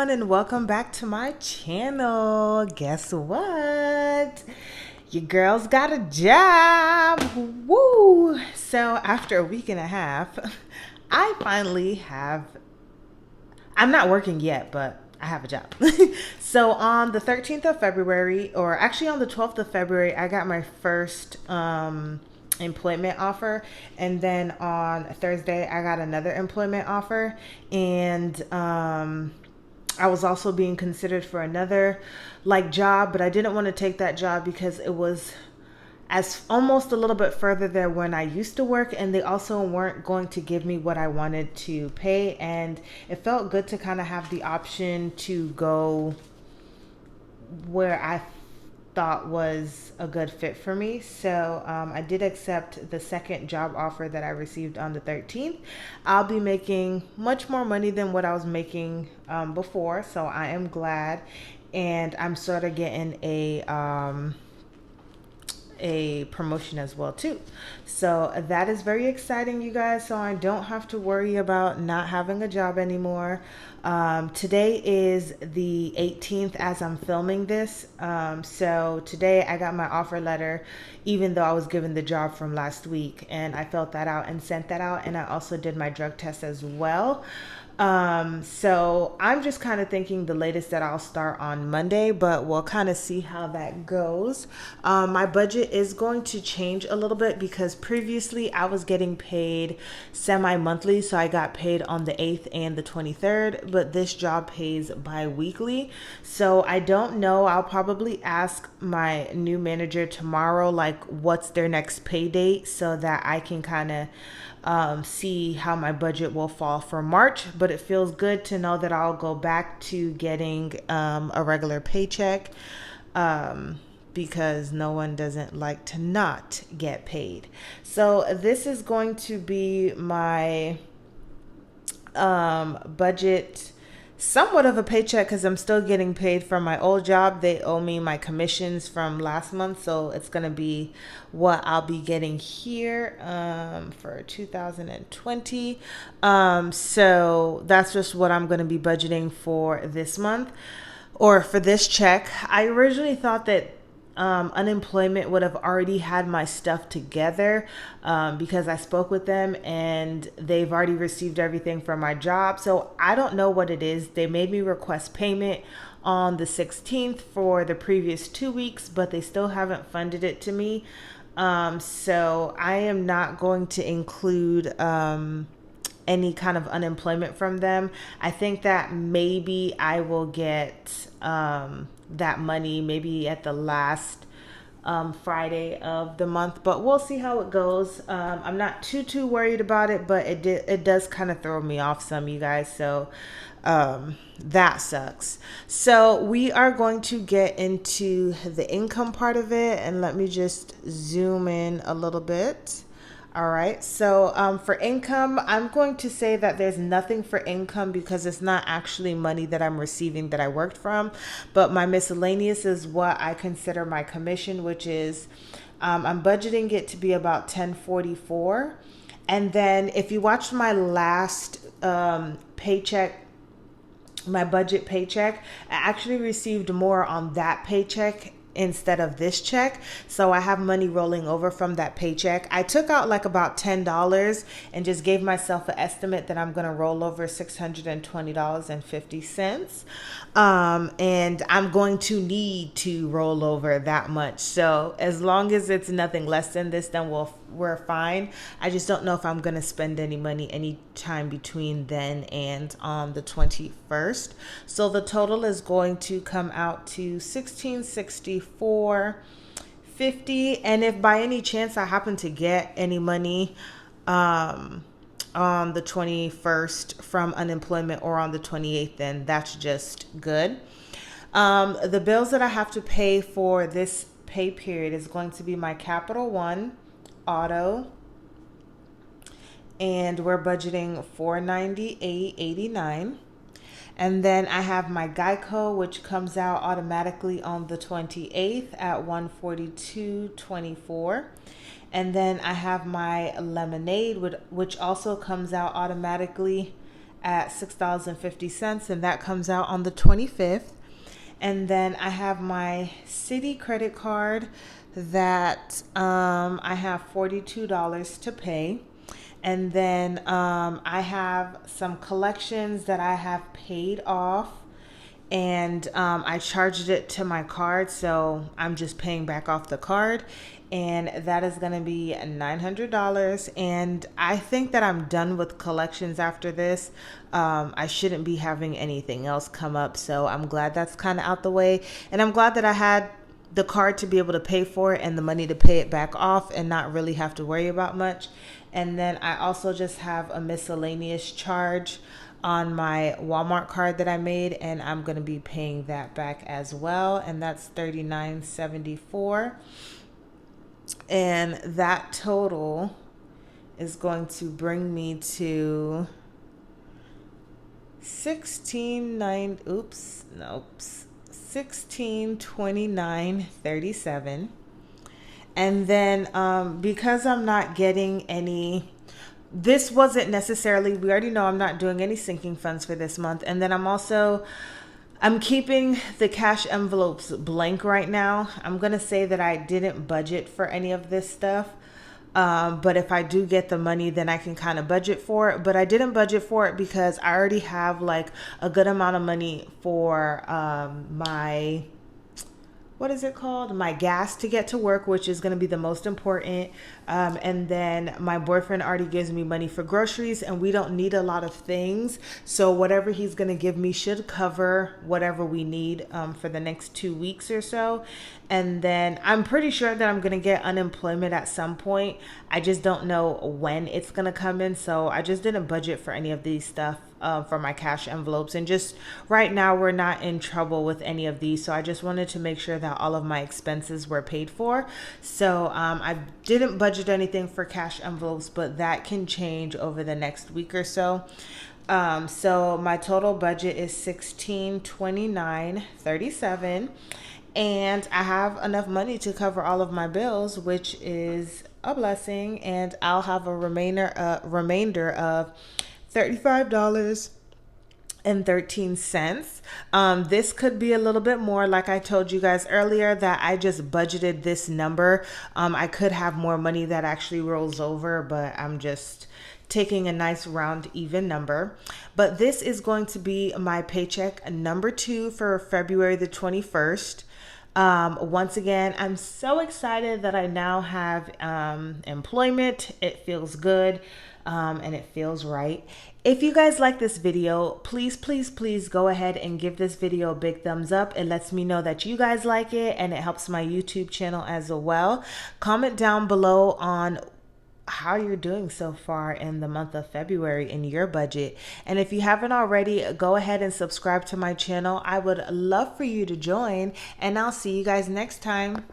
everyone, and welcome back to my channel. Guess what? Your girl's got a job. Woo! So after a week and a half, I finally have, I'm not working yet, but I have a job. So on the 13th of February, or actually on the 12th of February, I got my first employment offer, and then on Thursday I got another employment offer, and I was also being considered for another job, but I didn't want to take that job because it was as almost a little bit further than when I used to work, and they also weren't going to give me what I wanted to pay, and it felt good to kind of have the option to go where I thought was a good fit for me. So I did accept the second job offer that I received on the 13th. I'll be making much more money than what I was making before, so I am glad, and I'm sort of getting a promotion as well too. So that is very exciting, you guys. So I don't have to worry about not having a job anymore. Today is the 18th as I'm filming this. So today I got my offer letter, even though I was given the job from last week, and I filled that out and sent that out, and I also did my drug test as well. So I'm just kind of thinking the latest that I'll start on Monday, but we'll kind of see how that goes. My budget is going to change a little bit because previously I was getting paid semi-monthly. So I got paid on the 8th and the 23rd, but this job pays bi-weekly. So I don't know. I'll probably ask my new manager tomorrow, like what's their next pay date, so that I can kind of see how my budget will fall for March. But it feels good to know that I'll go back to getting a regular paycheck, because no one doesn't like to not get paid. So this is going to be my budget, somewhat of a paycheck, because I'm still getting paid from my old job. They owe me my commissions from last month, so it's going to be what I'll be getting here for 2020. So that's just what I'm going to be budgeting for this month, or for this check. I originally thought that unemployment would have already had my stuff together, because I spoke with them and they've already received everything from my job. So I don't know what it is. They made me request payment on the 16th for the previous 2 weeks, but they still haven't funded it to me. So I am not going to include any kind of unemployment from them. I think that maybe I will get that money maybe at the last Friday of the month, but we'll see how it goes. I'm not too worried about it, but it does kind of throw me off some, you guys. So that sucks. So we are going to get into the income part of it, and let me just zoom in a little bit. All right. So for income, I'm going to say that there's nothing for income because it's not actually money that I'm receiving that I worked from. But my miscellaneous is what I consider my commission, which is I'm budgeting it to be about 1044. And then if you watched my last paycheck, my budget paycheck, I actually received more on that paycheck instead of this check. So I have money rolling over from that paycheck. I took out like about $10 and just gave myself an estimate that I'm going to roll over $620.50. And I'm going to need to roll over that much. So as long as it's nothing less than this, then we're fine. I just don't know if I'm going to spend any money anytime between then and on the 21st. So the total is going to come out to $1664.50. And if by any chance I happen to get any money on the 21st from unemployment, or on the 28th, then that's just good. The bills that I have to pay for this pay period is going to be my Capital One auto, and we're budgeting $498.89. And then I have my Geico, which comes out automatically on the 28th at $142.24. And then I have my Lemonade, which also comes out automatically at $6.50, and that comes out on the 25th. And then I have my Citi credit card that I have $42 to pay. And then I have some collections that I have paid off, and I charged it to my card, so I'm just paying back off the card, and that is going to be $900. And I think that I'm done with collections after this. I shouldn't be having anything else come up, so I'm glad that's kind of out the way, and I'm glad that I had the card to be able to pay for it and the money to pay it back off and not really have to worry about much. And then I also just have a miscellaneous charge on my Walmart card that I made, and I'm going to be paying that back as well, and that's $39.74. And that total is going to bring me to 1629.37. And then because I'm not getting any, this wasn't necessarily, we already know I'm not doing any sinking funds for this month. And then I'm keeping the cash envelopes blank right now. I'm going to say that I didn't budget for any of this stuff. But if I do get the money, then I can kind of budget for it. But I didn't budget for it because I already have like a good amount of money for my, what is it called? My gas to get to work, which is going to be the most important. And then my boyfriend already gives me money for groceries, and we don't need a lot of things. So whatever he's going to give me should cover whatever we need for the next 2 weeks or so. And then I'm pretty sure that I'm going to get unemployment at some point. I just don't know when it's going to come in. So I just didn't budget for any of these stuff for my cash envelopes. And just right now, we're not in trouble with any of these. So I just wanted to make sure that all of my expenses were paid for. So I didn't budget anything for cash envelopes, but that can change over the next week or so. So my total budget is $1629.37. And I have enough money to cover all of my bills, which is a blessing. And I'll have a remainder of $35.13. This could be a little bit more. Like I told you guys earlier, that I just budgeted this number. I could have more money that actually rolls over, but I'm just taking a nice round even number. But this is going to be my paycheck number 2 for February the 21st. Once again, I'm so excited that I now have employment. It feels good, and it feels right. If you guys like this video, please go ahead and give this video a big thumbs up. It lets me know that you guys like it, and it helps my YouTube channel as well. Comment down below on how you're doing so far in the month of February in your budget. And if you haven't already, go ahead and subscribe to my channel. I would love for you to join, and I'll see you guys next time.